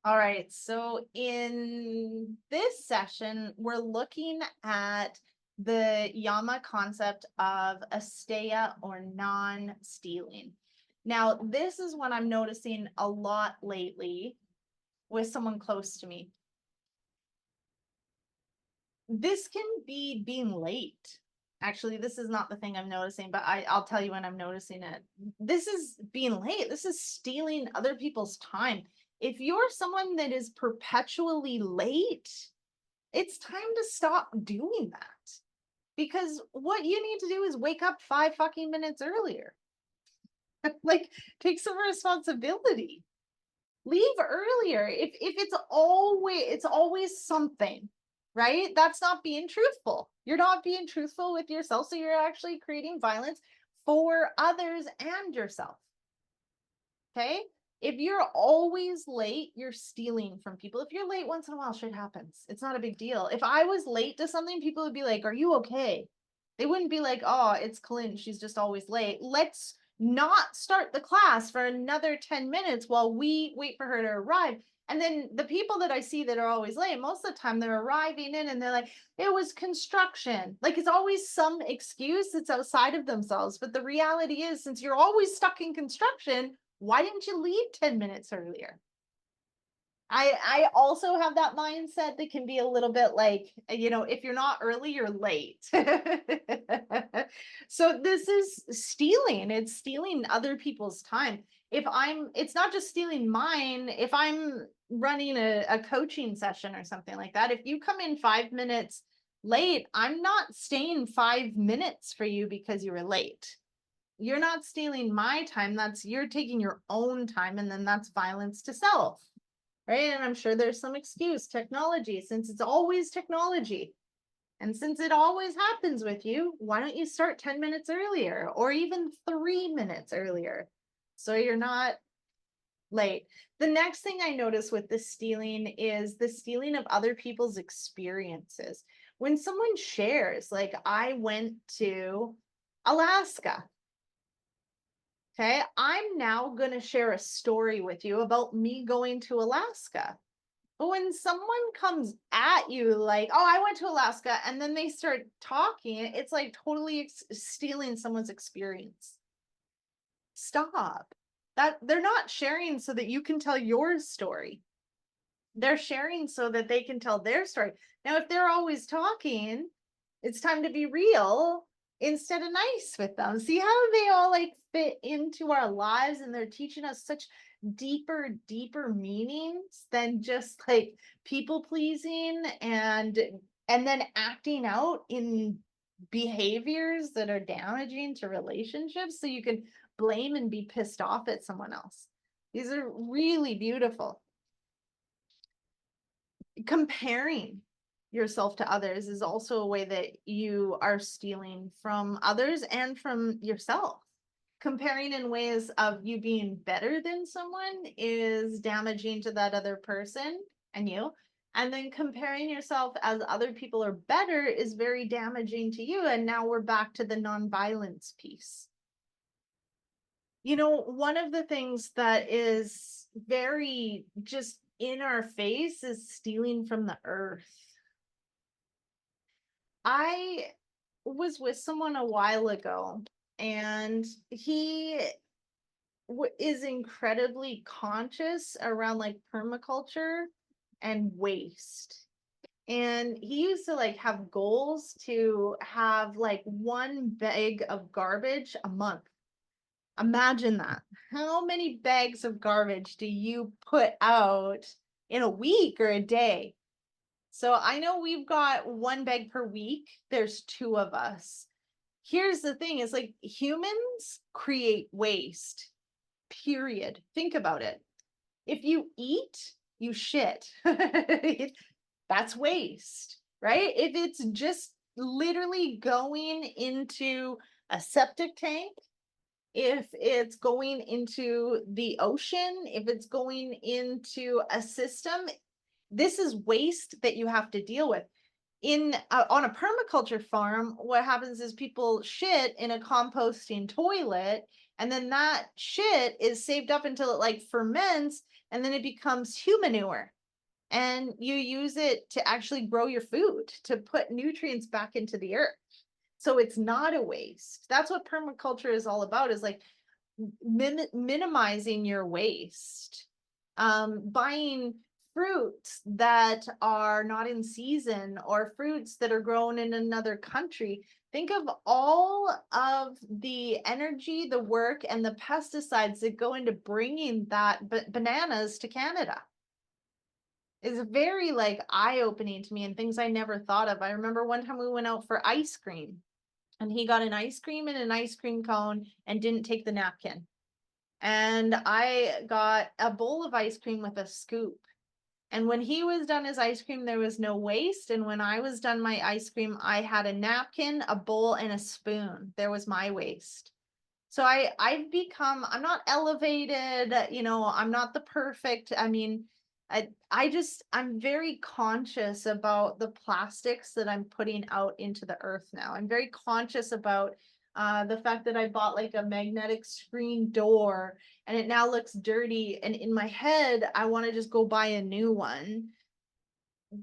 All right, so in this session, we're looking at the Yama concept of Asteya or non-stealing. Now, this is what I'm noticing a lot lately with someone close to me. This can be being late. Actually, this is not the thing I'm noticing, but I'll tell you when I'm noticing it. This is being late. This is stealing other people's time. If you're someone that is perpetually late, it's time to stop doing that. Because what you need to do is wake up 5 fucking minutes earlier. Like, take some responsibility. Leave earlier. If it's always something, right? That's not being truthful. You're not being truthful with yourself, so you're actually creating violence for others and yourself. Okay? If you're always late, you're stealing from people. If you're late once in a while, shit happens. It's not a big deal. If I was late to something, people would be like, "Are you okay?" They wouldn't be like, "Oh, it's Colin. She's just always late. Let's not start the class for another 10 minutes while we wait for her to arrive." And then the people that I see that are always late, most of the time they're arriving in and they're like, "It was construction." Like, it's always some excuse that's outside of themselves. But the reality is, since you're always stuck in construction, why didn't you leave 10 minutes earlier? I also have that mindset that can be a little bit like, if you're not early, you're late. So this is stealing. It's stealing other people's time. It's not just stealing mine. If I'm running a coaching session or something like that, if you come in 5 minutes late, I'm not staying 5 minutes for you because you were late. You're not stealing my time. You're taking your own time, and then that's violence to self, right? And I'm sure there's some excuse, technology, since it's always technology. And since it always happens with you, why don't you start 10 minutes earlier or even 3 minutes earlier so you're not late? The next thing I notice with the stealing is the stealing of other people's experiences. When someone shares, like, I went to Alaska. Okay, I'm now going to share a story with you about me going to Alaska. But when someone comes at you like, "Oh, I went to Alaska," and then they start talking, it's like totally stealing someone's experience. Stop. That they're not sharing so that you can tell your story. They're sharing so that they can tell their story. Now, if they're always talking, it's time to be real instead of nice with them. See how they all like fit into our lives, and they're teaching us such deeper meanings than just like people pleasing and then acting out in behaviors that are damaging to relationships so you can blame and be pissed off at someone else. These are really beautiful. Comparing yourself to others is also a way that you are stealing from others and from yourself. Comparing in ways of you being better than someone is damaging to that other person and you. And then comparing yourself as other people are better is very damaging to you. And now we're back to the nonviolence piece. One of the things that is very just in our face is stealing from the earth. I was with someone a while ago, and he is incredibly conscious around like permaculture and waste. And he used to like have goals to have like one bag of garbage a month. Imagine that. How many bags of garbage do you put out in a week or a day? So I know we've got one bag per week. There's two of us. Here's the thing, is like humans create waste, period. Think about it. If you eat, you shit. That's waste, right? If it's just literally going into a septic tank, if it's going into the ocean, if it's going into a system, this is waste that you have to deal with. On a permaculture farm, what happens is people shit in a composting toilet, and then that shit is saved up until it like ferments, and then it becomes humanure. And you use it to actually grow your food, to put nutrients back into the earth. So it's not a waste. That's what permaculture is all about, is like minimizing your waste. Buying fruits that are not in season, or fruits that are grown in another country. Think of all of the energy, the work, and the pesticides that go into bringing that bananas to Canada. It's very like eye-opening to me, and things I never thought of. I remember one time we went out for ice cream, and he got an ice cream and an ice cream cone and didn't take the napkin. And I got a bowl of ice cream with a scoop. And when he was done his ice cream, there was no waste. And when I was done my ice cream, I had a napkin, a bowl, and a spoon. There was my waste. So I've become, I'm not elevated, I'm not the perfect. I mean, I'm very conscious about the plastics that I'm putting out into the earth now. I'm very conscious about the fact that I bought like a magnetic screen door and it now looks dirty. And in my head, I want to just go buy a new one.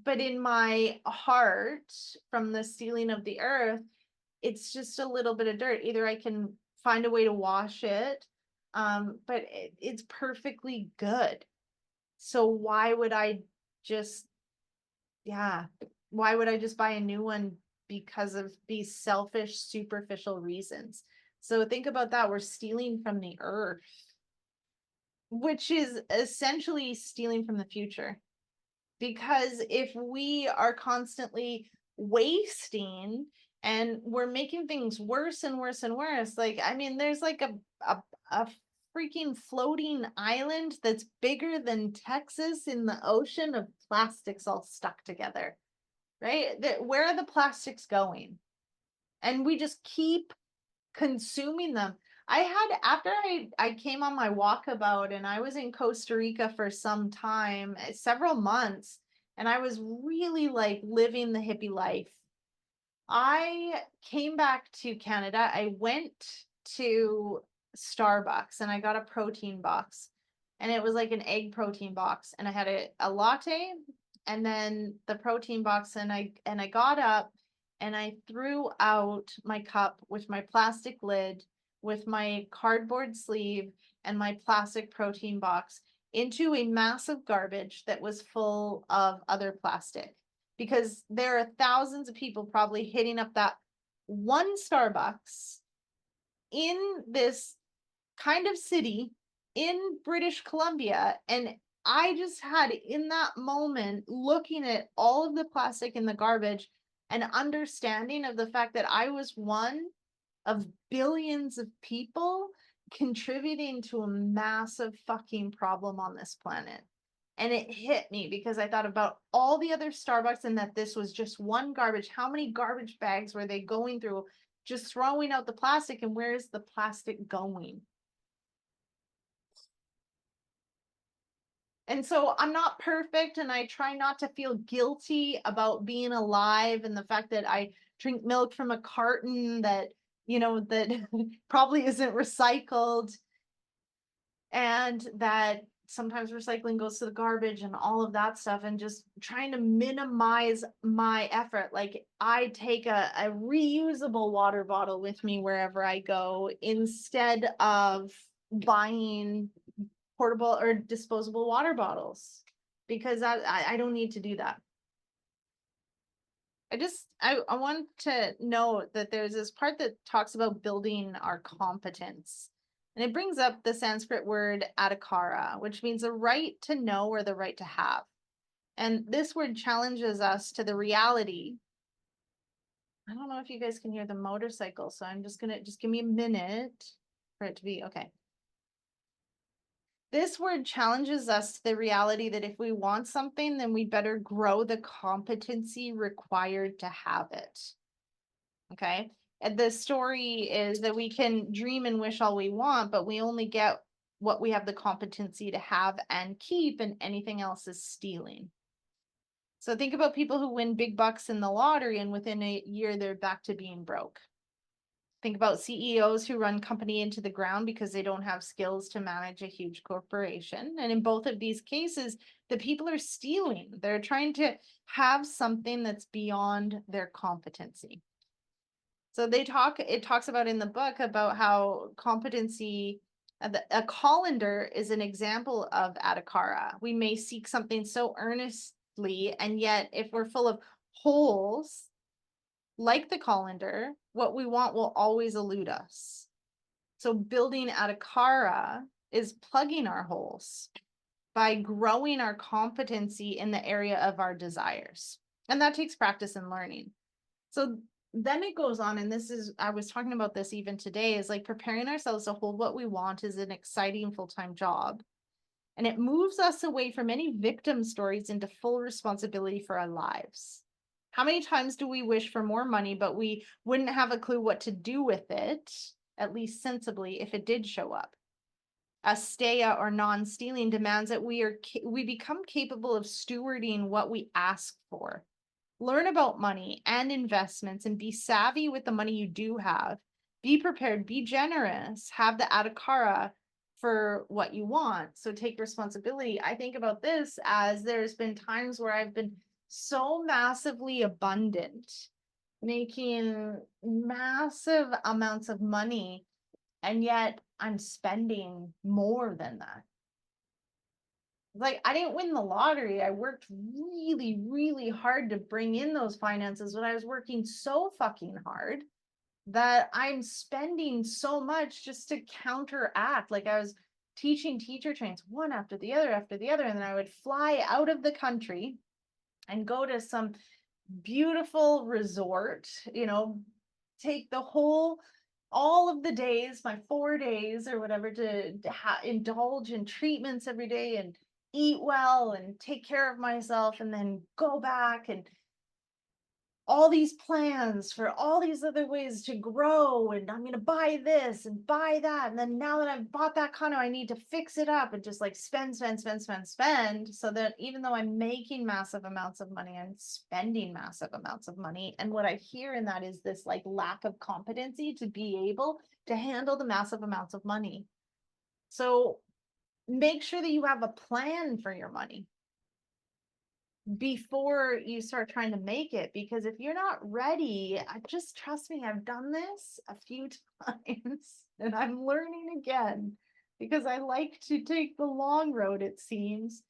But in my heart, from the sealing of the earth, it's just a little bit of dirt. Either I can find a way to wash it, but it's perfectly good. So why would I just, yeah, why would I just buy a new one because of these selfish, superficial reasons? So think about that. We're stealing from the earth, which is essentially stealing from the future. Because if we are constantly wasting and we're making things worse and worse and worse, like, I mean, there's like a freaking floating island that's bigger than Texas in the ocean of plastics all stuck together, right? Where are the plastics going? And we just keep consuming them. After I came on my walkabout, and I was in Costa Rica for some time, several months, and I was really like living the hippie life. I came back to Canada. I went to Starbucks and I got a protein box, and it was like an egg protein box, and I had a latte and then the protein box, and I got up and I threw out my cup with my plastic lid, with my cardboard sleeve, and my plastic protein box into a massive garbage that was full of other plastic, because there are thousands of people probably hitting up that one Starbucks in this kind of city in British Columbia. And I just had, in that moment, looking at all of the plastic in the garbage, and understanding of the fact that I was one of billions of people contributing to a massive fucking problem on this planet. And it hit me because I thought about all the other Starbucks, and that this was just one garbage. How many garbage bags were they going through, just throwing out the plastic? And where is the plastic going? And so I'm not perfect, and I try not to feel guilty about being alive, and the fact that I drink milk from a carton that, that probably isn't recycled, and that sometimes recycling goes to the garbage and all of that stuff, and just trying to minimize my effort. Like, I take a reusable water bottle with me wherever I go, instead of buying portable or disposable water bottles, because I don't need to do that. I want to note that there's this part that talks about building our competence. And it brings up the Sanskrit word adhikara, which means the right to know or the right to have. And this word challenges us to the reality. I don't know if you guys can hear the motorcycle, so I'm just give me a minute for it to be okay. This word challenges us to the reality that if we want something, then we better grow the competency required to have it. Okay. And the story is that we can dream and wish all we want, but we only get what we have the competency to have and keep, and anything else is stealing. So think about people who win big bucks in the lottery, and within a year, they're back to being broke. Think about CEOs who run company into the ground because they don't have skills to manage a huge corporation. And in both of these cases, the people are stealing. They're trying to have something that's beyond their competency. So it talks about in the book about how competency, a colander is an example of adhikara. We may seek something so earnestly, and yet if we're full of holes, like the colander, what we want will always elude us. So building adhikara is plugging our holes by growing our competency in the area of our desires. And that takes practice and learning. So then it goes on, and I was talking about this even today, is like preparing ourselves to hold what we want is an exciting full-time job. And it moves us away from any victim stories into full responsibility for our lives. How many times do we wish for more money, but we wouldn't have a clue what to do with it, at least sensibly, if it did show up? Asteya, or non-stealing, demands that we become capable of stewarding what we ask for. Learn about money and investments and be savvy with the money you do have. Be prepared, be generous, have the adhikara for what you want. So take responsibility. I think about this as there's been times where I've been so massively abundant, making massive amounts of money, and yet I'm spending more than that. Like, I didn't win the lottery. I worked really, really hard to bring in those finances, but I was working so fucking hard that I'm spending so much just to counteract. Like, I was teaching teacher trainings one after the other, and then I would fly out of the country and go to some beautiful resort, take all of the days, my 4 days or whatever, to indulge in treatments every day and eat well and take care of myself, and then go back and all these plans for all these other ways to grow, and I'm going to buy this and buy that, and then now that I've bought that condo, I need to fix it up, and just like spend, so that even though I'm making massive amounts of money, I'm spending massive amounts of money. And what I hear in that is this like lack of competency to be able to handle the massive amounts of money. So make sure that you have a plan for your money before you start trying to make it, because if you're not ready, just trust me, I've done this a few times and I'm learning again, because I like to take the long road. It seems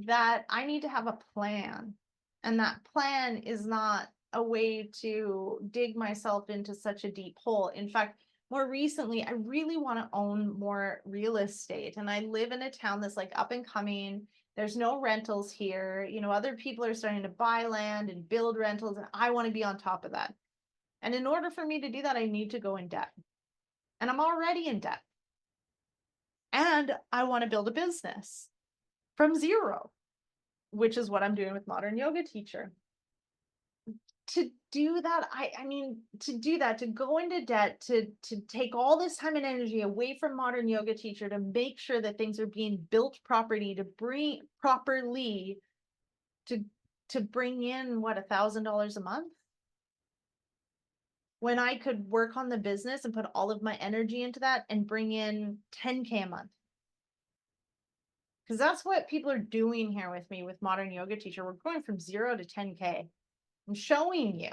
that I need to have a plan, and that plan is not a way to dig myself into such a deep hole. In fact, more recently, I really want to own more real estate, and I live in a town that's like up and coming. There's no rentals here. Other people are starting to buy land and build rentals, and I want to be on top of that. And in order for me to do that, I need to go in debt. And I'm already in debt. And I want to build a business from zero, which is what I'm doing with Modern Yoga Teacher. To do that, to go into debt, to take all this time and energy away from Modern Yoga Teacher, to make sure that things are being built properly, to bring in what, $1,000 a month, when I could work on the business and put all of my energy into that and bring in $10K a month. Because that's what people are doing here with me with Modern Yoga Teacher. We're going from 0 to 10K. I'm showing you.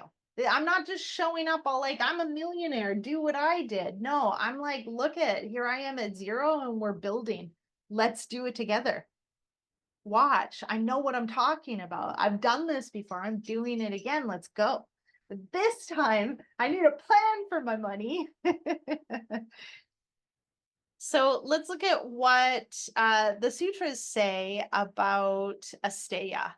I'm not just showing up all like, I'm a millionaire, do what I did. No, I'm like, look here I am at 0 and we're building. Let's do it together. Watch. I know what I'm talking about. I've done this before. I'm doing it again. Let's go. But this time I need a plan for my money. So let's look at what the sutras say about Asteya.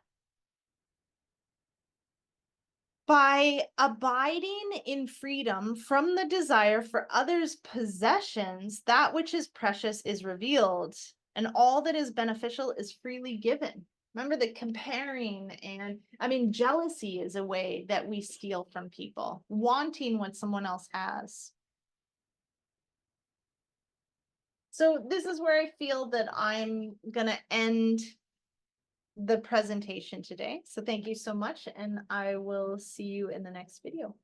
By abiding in freedom from the desire for others' possessions, that which is precious is revealed, and all that is beneficial is freely given. Remember that comparing jealousy is a way that we steal from people, wanting what someone else has. So this is where I feel that I'm going to end the presentation today. So thank you so much, and I will see you in the next video.